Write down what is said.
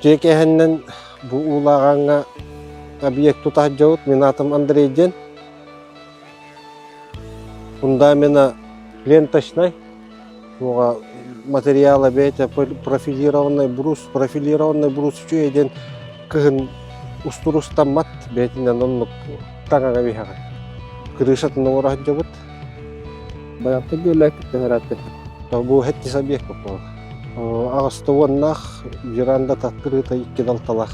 Жекеһеннен бу улағанға объект тұтақ жауыт, мен атым Андрейден. Бұнда мені ленточной, материалы бәйті профилированный брус үшейден кығын ұстырыстан мат бәйтінен онлық таңаға бейхаға. Крышатының орағын жауыт. Баяқты бөлік тәңірәтті. Бұл хәттес объект бұл. Ағысты оннақ жиранда таққырыта 2 далталақ.